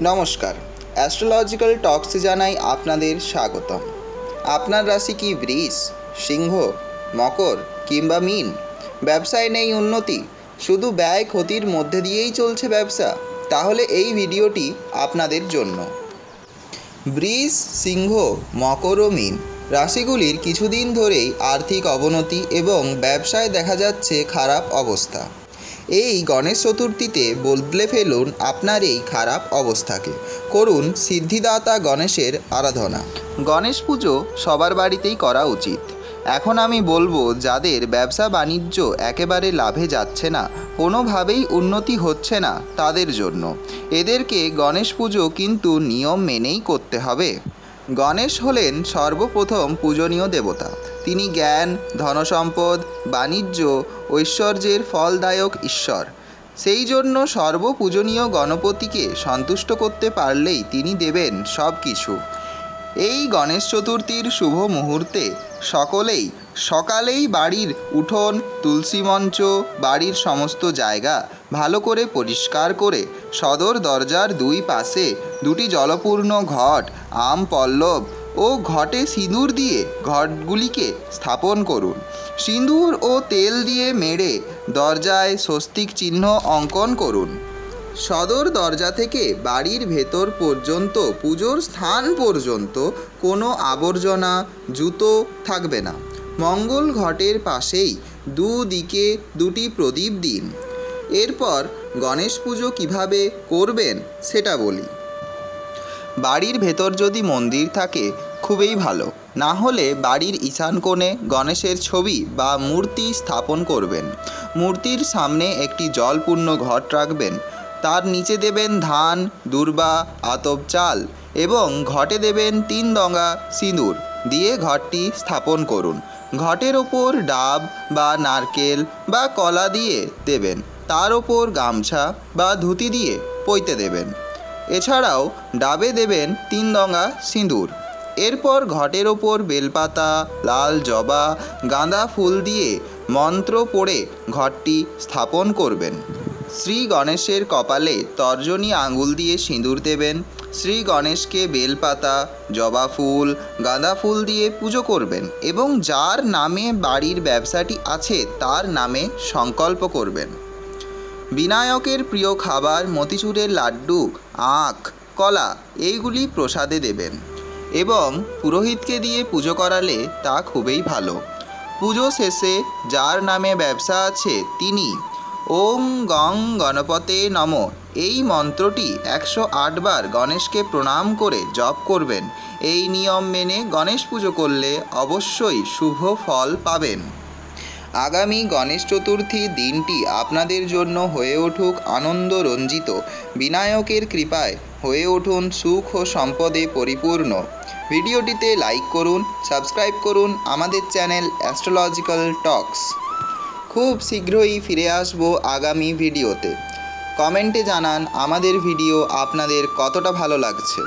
নমস্কার, অ্যাস্ট্রোলজিক্যাল টক্সে জানাই আপনাদের স্বাগতম। আপনার রাশি কি বৃষ, সিংহ, মকর কিংবা মীন? ব্যবসায় নেই উন্নতি, শুধু ব্যয় ক্ষতির মধ্যে দিয়েই চলছে ব্যবসা? তাহলে এই ভিডিওটি আপনাদের জন্য। বৃষ, সিংহ, মকর ও মীন রাশিগুলির কিছুদিন ধরেই আর্থিক অবনতি এবং ব্যবসায় দেখা যাচ্ছে খারাপ অবস্থা। এই গণেশ চতুর্থীতে বদলে ফেলুন আপনার এই খারাপ অবস্থাকে। করুন সিদ্ধিদাতা গণেশের আরাধনা। গণেশ পুজো সবার বাড়িতেই করা উচিত। এখন আমি বলবো, যাদের ব্যবসা বাণিজ্য একেবারে লাভে যাচ্ছে না, কোনোভাবেই উন্নতি হচ্ছে না, তাদের জন্য এদেরকে গণেশ পুজো কিন্তু নিয়ম মেনেই করতে হবে। গণেশ হলেন সর্বপ্রথম পূজনীয় দেবতা। তিনি জ্ঞান, ধনসম্পদ, বাণিজ্য, ঐশ্বর্যের ফলদায়ক ঈশ্বর। সেই জন্য সর্বপূজনীয় গণপতিকে সন্তুষ্ট করতে পারলেই তিনি দেবেন সব কিছু। এই গণেশ চতুর্থীর শুভ মুহূর্তে সকলেই সকালেই বাড়ির উঠোন, তুলসী মঞ্চ, বাড়ির সমস্ত জায়গা ভালো করে পরিষ্কার করে সদর দরজার দুই পাশে দুটি জলপূর্ণ ঘট, আম পল্লব ও ঘটে সিঁদুর দিয়ে ঘটগুলিকে স্থাপন করুন। সিঁদুর ও তেল দিয়ে মেরে দরজায় স্বস্তিক চিহ্ন অঙ্কন করুন। সদর দরজা থেকে বাড়ির ভেতর পর্যন্ত, পুজোর স্থান পর্যন্ত কোনো আবর্জনা, জুতো থাকবে না। মঙ্গল ঘটের পাশেই দুদিকে দুটি প্রদীপ দিন। এরপর গণেশ পুজো কিভাবে করবেন সেটা বলি। বাড়ির ভেতর যদি মন্দির থাকে খুবই ভালো, না হলে বাড়ির ঈশান কোণে গণেশের ছবি বা মূর্তি স্থাপন করবেন। মূর্তির সামনে একটি জলপূর্ণ ঘট রাখবেন। তার নিচে দেবেন ধান, দূর্বা, আতপ চাল এবং ঘটে দেবেন 3 ডগা সিঁদুর দিয়ে ঘটটি স্থাপন করুন। ঘটের ওপর ডাব বা নারকেল বা কলা দিয়ে দেবেন। তার ওপর গামছা বা ধুতি দিয়ে পৈতে দেবেন। এছাড়াও ডাবে দেবেন 3 ডগা সিঁদুর। এরপর ঘটের ওপর বেলপাতা, লাল জবা, গাঁদা ফুল দিয়ে মন্ত্র পড়ে ঘটটি স্থাপন করবেন। শ্রী গণেশের কপালে তর্জনী আঙুল দিয়ে সিঁদুর দেবেন। শ্রী গণেশকে বেলপাতা, জবা ফুল, গাঁদা ফুল দিয়ে পুজো করবেন এবং যার নামে বাড়ির ব্যবসাটি আছে তার নামে সংকল্প করবেন। বিনায়কের প্রিয় খাবার মতিচুরের লাড্ডু, আখ, কলা এইগুলি প্রসাদে দেবেন এবং পুরোহিতকে দিয়ে পুজো করালে তা খুবই ভালো। পুজো শেষে যার নামে ব্যবসা আছে তিনি ওং গং গণপতে নমঃ এই মন্ত্রটি 108 বার গণেশকে প্রণাম করে জপ করবেন। এই নিয়ম মেনে গণেশ পুজো করলে অবশ্যই শুভ ফল পাবেন। আগামী গণেশ চতুর্থী দিনটি আপনাদের জন্য হয়ে উঠুক আনন্দ রঞ্জিত। বিনায়কের কৃপায় হয়ে উঠুন সুখ ও সম্পদে পরিপূর্ণ। ভিডিওটিতে লাইক করুন, সাবস্ক্রাইব করুন আমাদের চ্যানেল অ্যাস্ট্রোলজিক্যাল টক্স। খুব শীঘ্রই ফিরে আসব আগামী ভিডিওতে। কমেন্টে জানান আমাদের ভিডিও আপনাদের কতটা ভালো লাগছে।